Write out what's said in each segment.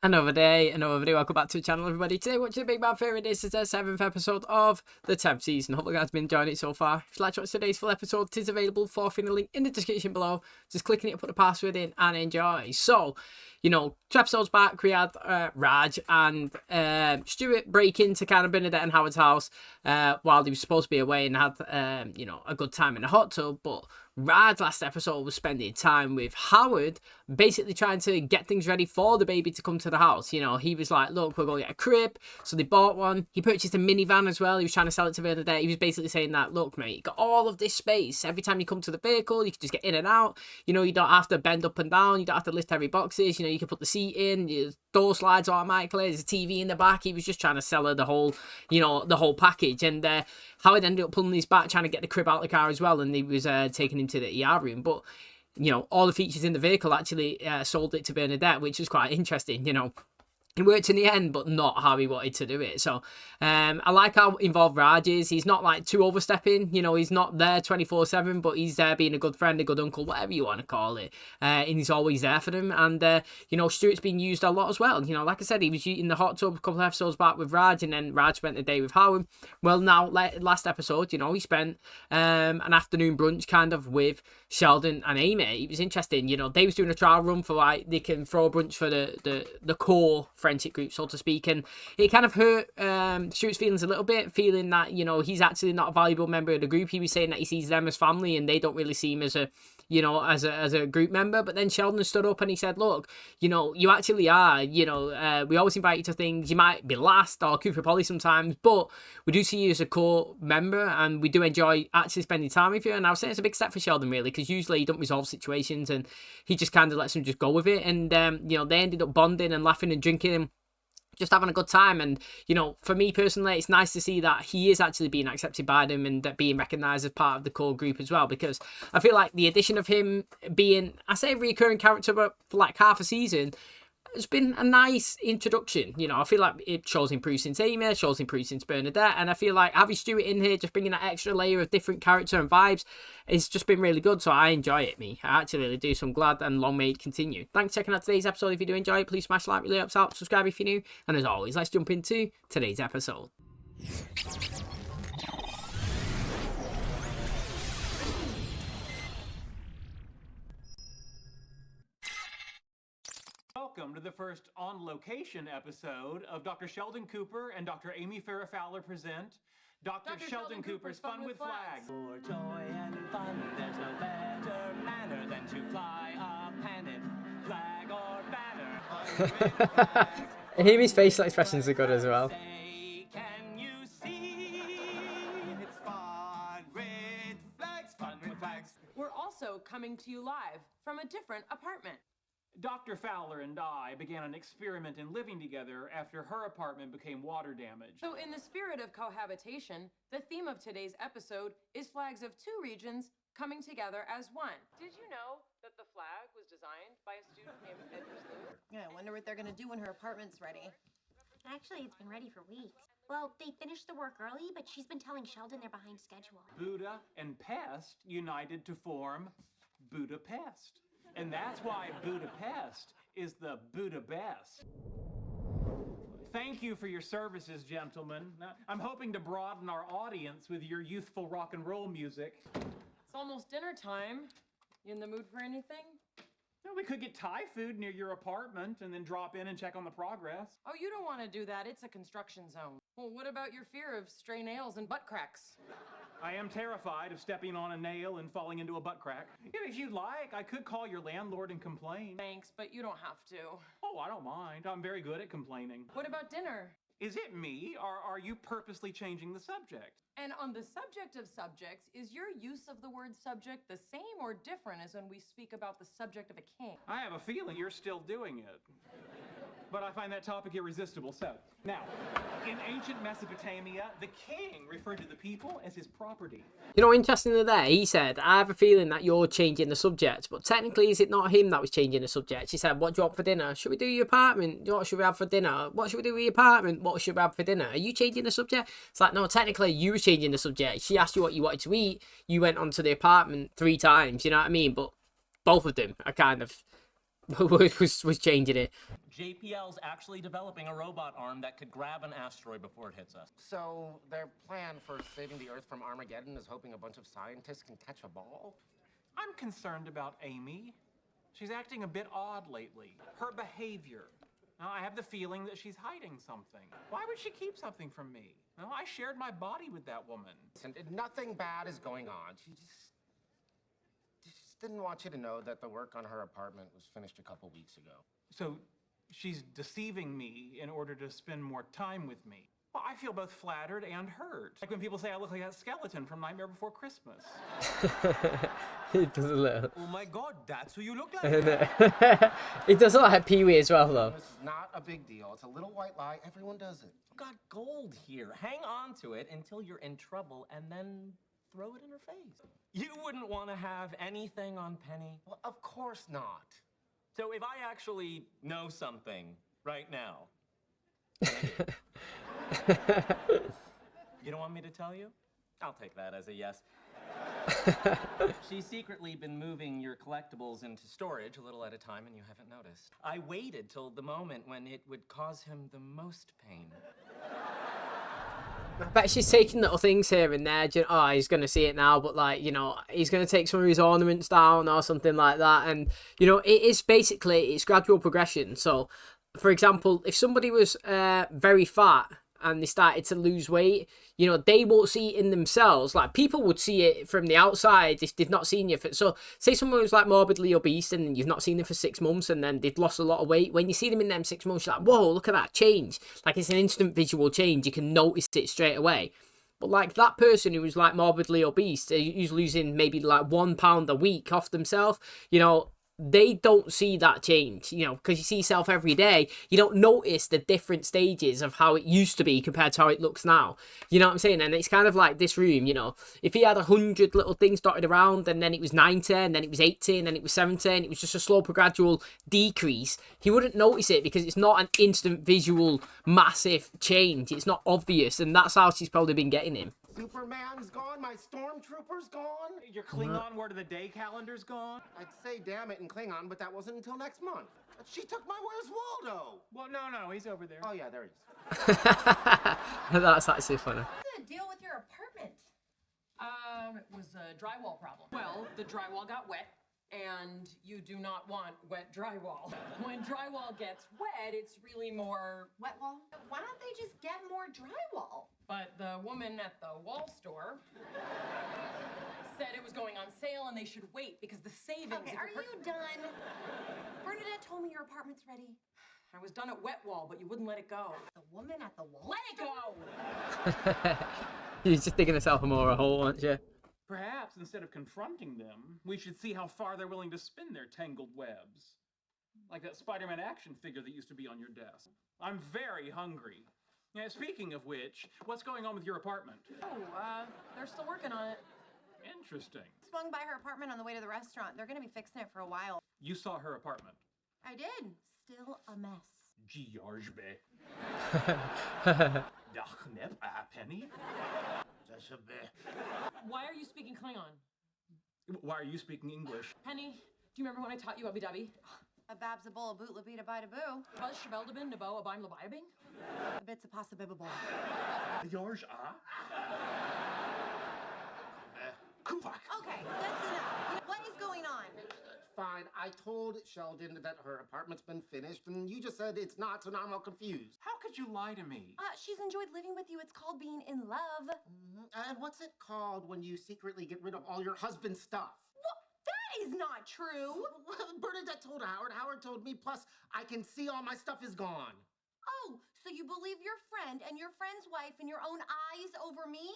Another day, another video. Welcome back to the channel, everybody. Today, watching the Big Bad Theory. This is the 7th episode of the 10th season. Hope you guys have been enjoying it so far. If you'd like to watch today's full episode, it is available for the link in the description below. Just clicking it, put the password in, and enjoy. So, you know, 2 episodes back, we had Raj and Stuart break into kind of Bernadette and Howard's house while he was supposed to be away and had, you know, a good time in the hot tub. But Raj last episode was spending time with Howard, basically trying to get things ready for the baby to come to the house. You know, he was like, look, we're going to get a crib. So they bought one. He purchased a minivan as well. He was trying to sell it to Bernadette. He was basically saying that, look, mate, you got all of this space. Every time you come to the vehicle, you can just get in and out. You know, you don't have to bend up and down. You don't have to lift heavy boxes. You know, you can put the seat in. Your door slides automatically. There's a TV in the back. He was just trying to sell her the whole, you know, the whole package. And Howard ended up pulling his back, trying to get the crib out of the car as well. And he was taking him to the ER room. But, you know, all the features in the vehicle actually sold it to Bernadette, which was quite interesting, you know. It worked in the end, but not how he wanted to do it. So I like how involved Raj is. He's not like too overstepping. You know, he's not there 24/7, but he's there being a good friend, a good uncle, whatever you want to call it. And he's always there for them. And, you know, Stuart's been used a lot as well. You know, like I said, he was in the hot tub a couple of episodes back with Raj, and then Raj spent the day with Howard. Well, now, last episode, you know, he spent an afternoon brunch kind of with Sheldon and Amy. It was interesting. You know, they was doing a trial run for like, they can throw a brunch for the core friendship group, so to speak, and it kind of hurt Stuart's feelings a little bit, feeling that, you know, he's actually not a valuable member of the group. He was saying that he sees them as family and they don't really see him as a, you know, as a group member. But then Sheldon stood up and he said, look, you know, you actually are, you know, we always invite you to things. You might be last or Cooper Polly sometimes, but we do see you as a core member and we do enjoy actually spending time with you. And I was saying it's a big step for Sheldon, really, because usually he don't resolve situations and he just kind of lets them just go with it. And, you know, they ended up bonding and laughing and drinking and just having a good time. And, you know, for me personally, it's nice to see that he is actually being accepted by them and being recognised as part of the core group as well, because I feel like the addition of him being, I say, a recurring character but for like half a season, it's been a nice introduction. You know, I feel like it shows improved since Amy, it shows improved since Bernadette, and I feel like having Stuart in here, just bringing that extra layer of different character and vibes, it's just been really good. So I enjoy it, me. I actually really do. So I'm glad, and long may it continue. Thanks for checking out today's episode. If you do enjoy it, please smash like, really helps out. Subscribe if you're new, and as always, let's jump into today's episode. Welcome to the first on-location episode of Dr. Sheldon Cooper and Dr. Amy Farrah Fowler present Dr. Sheldon Cooper's Fun with Flags. For joy and fun, there's no better manner than to fly a pennant, flag or banner. Amy's facial expressions are good as well. Can you see? It's fun with flags, fun with flags. We're also coming to you live from a different apartment. Dr. Fowler and I began an experiment in living together after her apartment became water damaged. So in the spirit of cohabitation, the theme of today's episode is flags of 2 regions coming together as one. Did you know that the flag was designed by a student named Edward Lewis? Yeah, I wonder what they're gonna do when her apartment's ready. Actually, it's been ready for weeks. Well, they finished the work early, but she's been telling Sheldon they're behind schedule. Buddha and Pest united to form Budapest. And that's why Budapest is the Buddha best. Thank you for your services, gentlemen. Now, I'm hoping to broaden our audience with your youthful rock and roll music. It's almost dinner time. You in the mood for anything? Well, we could get Thai food near your apartment and then drop in and check on the progress. Oh, you don't want to do that. It's a construction zone. Well, what about your fear of stray nails and butt cracks? I am terrified of stepping on a nail and falling into a butt crack. If you'd like, I could call your landlord and complain. Thanks, but you don't have to. Oh, I don't mind. I'm very good at complaining. What about dinner? Is it me, or are you purposely changing the subject? And on the subject of subjects, is your use of the word subject the same or different as when we speak about the subject of a king? I have a feeling you're still doing it. But I find that topic irresistible. So, now, in ancient Mesopotamia, the king referred to the people as his property. You know, interestingly there, he said, I have a feeling that you're changing the subject, but technically is it not him that was changing the subject? She said, what do you want for dinner? Should we do your apartment? What should we have for dinner? What should we do with your apartment? What should we have for dinner? Are you changing the subject? It's like, no, technically you were changing the subject. She asked you what you wanted to eat. You went onto the apartment 3 times, you know what I mean? But both of them are kind of was changing it. JPL's actually developing a robot arm that could grab an asteroid before it hits us. So their plan for saving the Earth from Armageddon is hoping a bunch of scientists can catch a ball? I'm concerned about Amy. She's acting a bit odd lately. Her behavior. Now, I have the feeling that she's hiding something. Why would she keep something from me? Well, I shared my body with that woman. And nothing bad is going on. She just didn't want you to know that the work on her apartment was finished a couple weeks ago. So she's deceiving me in order to spend more time with me. Well, I feel both flattered and hurt. Like when people say I look like that skeleton from Nightmare Before Christmas. It doesn't look. Oh my god, that's who you look like. It does look like Pee-wee as well, though. It's not a big deal. It's a little white lie. Everyone does it. You got gold here. Hang on to it until you're in trouble and then throw it in her face. You wouldn't want to have anything on Penny. Well, of course not. So if I actually know something right now, you don't want me to tell you? I'll take that as a yes. She's secretly been moving your collectibles into storage a little at a time and you haven't noticed. I waited till the moment when it would cause him the most pain. I bet she's taking little things here and there. Oh, he's going to see it now, but like, you know, he's going to take some of his ornaments down or something like that. And, you know, it is basically, it's gradual progression. So, for example, if somebody was very fat and they started to lose weight, you know, they won't see it in themselves. Like, people would see it from the outside if they've not seen you. So, say someone was like morbidly obese and you've not seen them for 6 months and then they've lost a lot of weight. When you see them in them 6 months, you're like, whoa, look at that change. Like, it's an instant visual change. You can notice it straight away. But like that person who was like morbidly obese, who's losing maybe like 1 pound a week off themselves, you know, they don't see that change, you know, because you see yourself every day. You don't notice the different stages of how it used to be compared to how it looks now. You know what I'm saying? And it's kind of like this room, you know, if he had 100 little things dotted around and then it was 90 and then it was 80 and then it was 70 and it was just a slow gradual decrease, he wouldn't notice it because it's not an instant visual massive change. It's not obvious, and that's how she's probably been getting him. Superman's gone, my stormtrooper's gone. Your Klingon word of the day calendar's gone? I'd say damn it in Klingon, but that wasn't until next month. She took my Where's Waldo? Well, no, he's over there. Oh yeah, there he is. That's actually funny. What's the deal with your apartment? It was a drywall problem. Well, the drywall got wet, and you do not want wet drywall. When drywall gets wet, it's really more Wet wall? Why don't they just get more drywall? But the woman at the wall store said it was going on sale and they should wait because the savings. Okay, are you done? Bernadette told me your apartment's ready. I was done at wet wall, but you wouldn't let it go. The woman at the wall? Let it go! You're just digging yourself a more hole, aren't you? Perhaps instead of confronting them, we should see how far they're willing to spin their tangled webs. Like that Spider-Man action figure that used to be on your desk. I'm very hungry. Yeah, speaking of which, what's going on with your apartment? Oh, they're still working on it. Interesting. Swung by her apartment on the way to the restaurant. They're gonna be fixing it for a while. You saw her apartment. I did. Still a mess. George-be. Penny? Why are you speaking Klingon? Why are you speaking English? Penny, do you remember when I taught you Abu Dhabi? A babs a bowl, a boot, labita, bida boo. Buzz Shebeldabin, Nabo, Abim Labiabing? A bit's a possible. George, Kuvak. Okay, that's enough. What is going on? Fine, I told Sheldon that her apartment's been finished, and you just said it's not, so now I'm all confused. How could you lie to me? She's enjoyed living with you. It's called being in love. And what's it called when you secretly get rid of all your husband's stuff? That is not true. Bernadette told Howard. Howard told me, plus I can see all my stuff is gone. Oh, so you believe your friend and your friend's wife in your own eyes over me?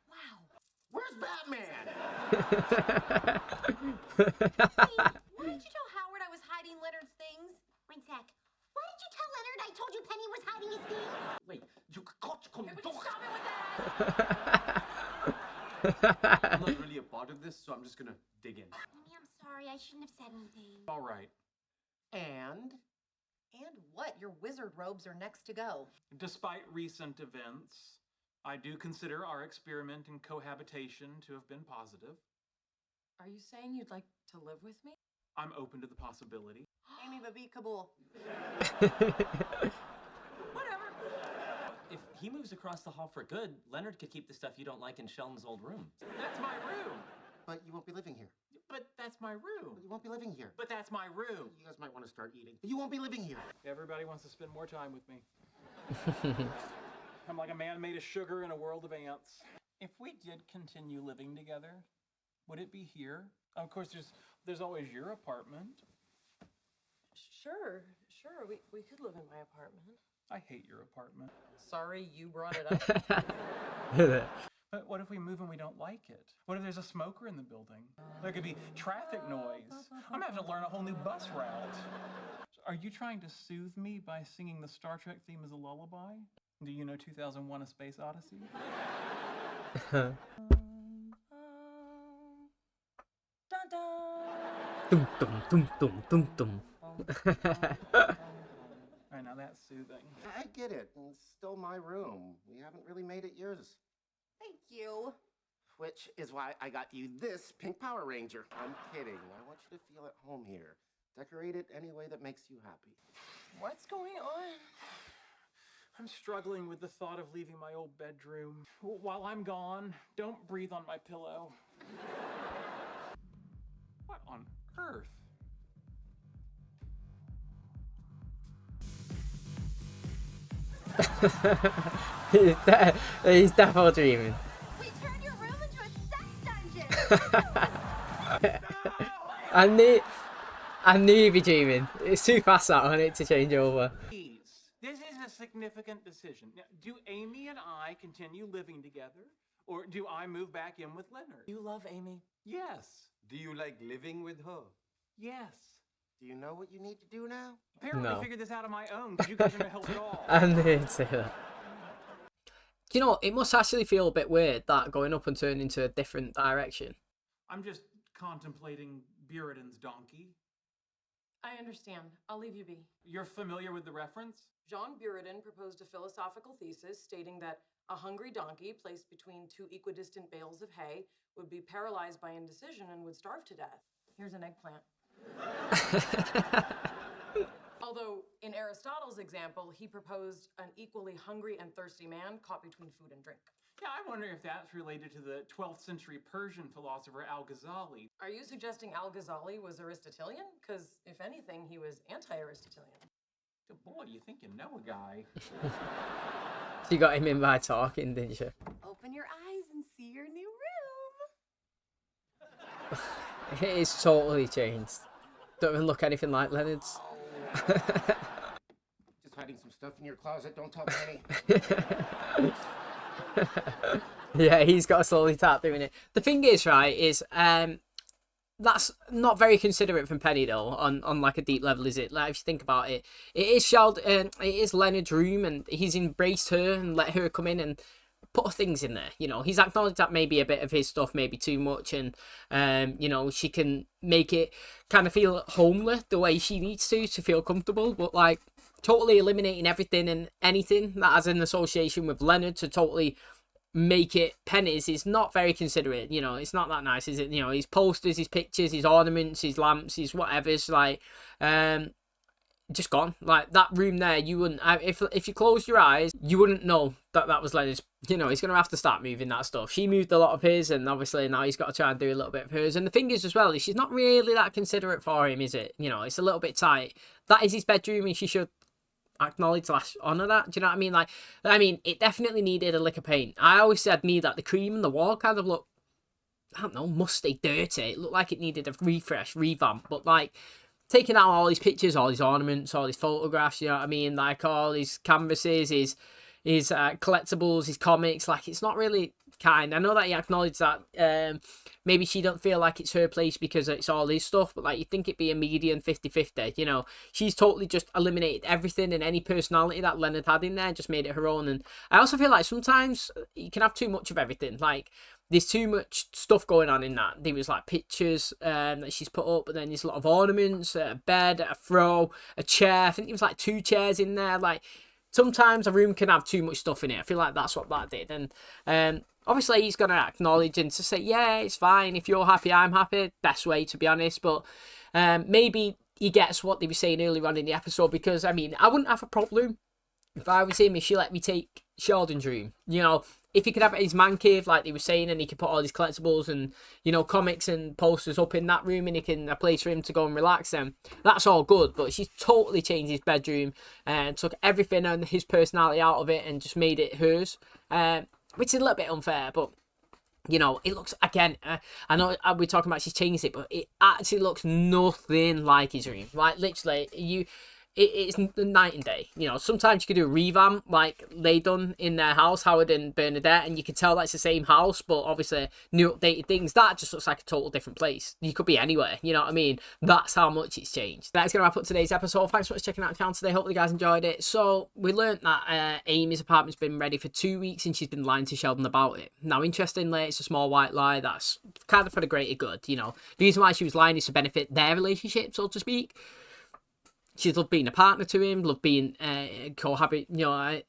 Wow. Where's Batman? Why did you tell Howard I was hiding Leonard's things? One sec. Why did you tell Leonard I told you Penny was hiding his things? Wait, you got to come Hey, would you stop it with that? I'm not really a part of this, so I'm just gonna dig in. Penny, I'm sorry. I shouldn't have said anything. All right. And? And what? Your wizard robes are next to go. Despite recent events, I do consider our experiment in cohabitation to have been positive. Are you saying you'd like to live with me? I'm open to the possibility. Amy Babi Kabul. Whatever. If he moves across the hall for good, Leonard could keep the stuff you don't like in Sheldon's old room. That's my room. But you won't be living here. But that's my room. But you won't be living here. But that's my room. You guys might want to start eating. But you won't be living here. Everybody wants to spend more time with me. I'm like a man made of sugar in a world of ants. If we did continue living together, would it be here? Of course, there's always your apartment. Sure. We could live in my apartment. I hate your apartment. Sorry you brought it up. But what if we move and we don't like it? What if there's a smoker in the building? There could be traffic noise. I'm gonna have to learn a whole new bus route. Are you trying to soothe me by singing the Star Trek theme as a lullaby? Do you know 2001: A Space Odyssey? Dun dun. Dum dum dum dum dum dum. Right, now that's soothing. I get it. It's still my room. We haven't really made it yours. Thank you. Which is why I got you this pink Power Ranger. I'm kidding. I want you to feel at home here. Decorate it any way that makes you happy. What's going on? I'm struggling with the thought of leaving my old bedroom. While I'm gone, don't breathe on my pillow. What on earth? He's definitely dreaming. We turned your room into a sex dungeon. I knew he'd be dreaming. It's too fast that on it to change over. Please, this is a significant decision. Now, do Amy and I continue living together, or do I move back in with Leonard? You love Amy? Yes. Do you like living with her? Yes. Do you know what you need to do now? Apparently No. I figured this out on my own because you guys are no help at all. I knew he'd say that. Do you know, it must actually feel a bit weird that going up and turning into a different direction. I'm just contemplating Buridan's donkey. I understand. I'll leave you be. You're familiar with the reference? Jean Buridan proposed a philosophical thesis stating that a hungry donkey placed between two equidistant bales of hay would be paralyzed by indecision and would starve to death. Here's an eggplant. Although, in Aristotle's example, he proposed an equally hungry and thirsty man caught between food and drink. Yeah, I wonder if that's related to the 12th century Persian philosopher Al-Ghazali. Are you suggesting Al-Ghazali was Aristotelian? Because, if anything, he was anti-Aristotelian. Boy, you think you know a guy. You got him in by talking, didn't you? Open your eyes and see your new room. It is totally changed. Don't even look anything like Leonard's. Just hiding some stuff in your closet. Don't tell Penny. Yeah, he's got to slowly start doing it. The thing is, right, is that's not very considerate from Penny though. On like a deep level, is it? Like if you think about it, it is Sheldon. It is Leonard's room, and he's embraced her and let her come in and put her things in there. You know, he's acknowledged that maybe a bit of his stuff maybe too much, and you know, she can make it kind of feel homely the way she needs to feel comfortable, but like totally eliminating everything and anything that has an association with Leonard to totally make it Penny's is not very considerate. You know, it's not that nice, is it? You know, his posters, his pictures, his ornaments, his lamps, his whatever's like just gone. Like that room there, you wouldn't, if you closed your eyes, you wouldn't know that was Leonard's. You know, he's gonna have to start moving that stuff. She moved a lot of his, and obviously now he's got to try and do a little bit of hers. And the thing is as well, is she's not really that considerate for him, is it? You know, it's a little bit tight. That is his bedroom, and she should acknowledge / honour that. Do you know what I mean? Like, I mean, it definitely needed a lick of paint. I always said that the cream and the wall kind of looked, I don't know, musty, dirty. It looked like it needed a refresh, revamp. But like, taking out all his pictures, all his ornaments, all his photographs, you know what I mean? Like all his canvases, his collectibles, his comics, like it's not really kind. I know that he acknowledged that maybe she don't feel like it's her place because it's all his stuff, but like you'd think it'd be a median 50-50, you know. She's totally just eliminated everything and any personality that Leonard had in there, just made it her own. And I also feel like sometimes you can have too much of everything. Like there's too much stuff going on in that. There was like pictures that she's put up, but then there's a lot of ornaments, a bed, a throw, a chair. I think there was like 2 chairs in there. Like sometimes a room can have too much stuff in it. I feel like that's what that did. And obviously he's going to acknowledge and to say, yeah, it's fine. If you're happy, I'm happy. Best way, to be honest. But maybe he gets what they were saying earlier on in the episode, because, I mean, I wouldn't have a problem if I was him, if she let me take Sheldon's room. You know, if he could have it in his man cave, like they were saying, and he could put all his collectibles and, you know, comics and posters up in that room, and he can a place for him to go and relax them, that's all good. But she's totally changed his bedroom and took everything and his personality out of it and just made it hers, which is a little bit unfair. But, you know, it looks, again, I know we're talking about she's changed it, but it actually looks nothing like his room. Like, literally, it's night and day. You know, sometimes you could do a revamp like they done in their house, Howard and Bernadette, and you could tell that's the same house, but obviously new updated things. That just looks like a total different place. You could be anywhere, you know what I mean? That's how much it's changed. That's going to wrap up today's episode. Thanks so much for checking out the channel today. Hope you guys enjoyed it. So we learned that Amy's apartment's been ready for 2 weeks and she's been lying to Sheldon about it. Now, interestingly, it's a small white lie that's kind of for the greater good, you know. The reason why she was lying is to benefit their relationship, so to speak. She's loved being a partner to him, loved being cohabiting with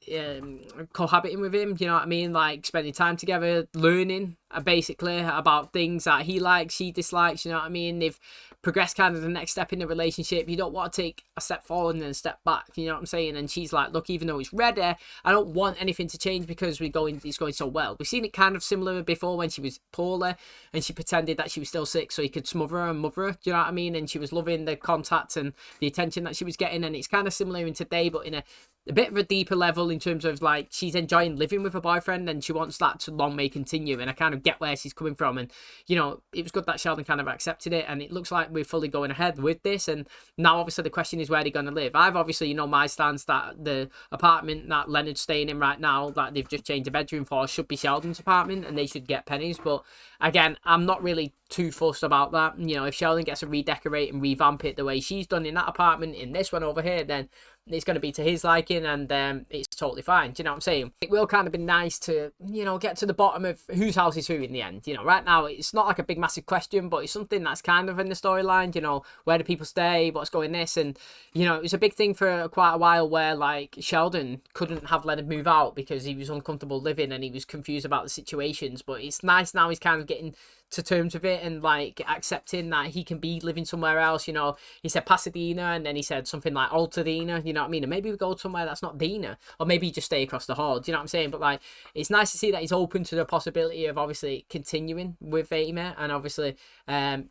him, you know what I mean? Like, spending time together, learning, basically, about things that he likes, she dislikes, you know what I mean? They've progressed kind of the next step in the relationship. You don't want to take a step forward and then a step back, you know what I'm saying? And she's like, look, even though it's ready, I don't want anything to change because it's going so well. We've seen it kind of similar before when she was poorly and she pretended that she was still sick so he could smother her and mother her, do you know what I mean? And she was loving the contact and the attention that she was getting, and it's kind of similar in today, but in a bit of a deeper level in terms of, like, she's enjoying living with her boyfriend and she wants that to long may continue, and I kind of get where she's coming from. And, you know, it was good that Sheldon kind of accepted it, and it looks like we're fully going ahead with this. And now obviously the question is, where they're going to live. I've obviously, you know, my stance that the apartment that Leonard's staying in right now, that they've just changed the bedroom for, should be Sheldon's apartment and they should get Penny's. But again, I'm not really too fussed about that. You know, if Sheldon gets to redecorate and revamp it the way she's done in that apartment, in this one over here, then it's going to be to his liking, and it's totally fine. Do you know what I'm saying? It will kind of be nice to, you know, get to the bottom of whose house is who in the end. You know, right now it's not like a big massive question, but it's something that's kind of in the storyline. You know, where do people stay? What's going this? And, you know, it was a big thing for quite a while where, like, Sheldon couldn't have Leonard move out because he was uncomfortable living and he was confused about the situations. But it's nice now he's kind of getting to terms with it and, like, accepting that he can be living somewhere else. You know, he said Pasadena and then he said something like Altadena, you know what I mean? And maybe we go somewhere that's not Dina, or maybe you just stay across the hall. Do you know what I'm saying? But, like, it's nice to see that he's open to the possibility of obviously continuing with Amy and obviously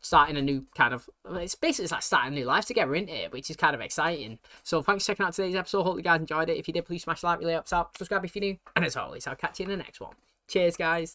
starting a new kind of, it's basically like starting a new life together, isn't it? Which is kind of exciting. So thanks for checking out today's episode. Hope you guys enjoyed it. If you did, please smash the like, really helps out. Subscribe if you're new, and as always, I'll catch you in the next one. Cheers, guys.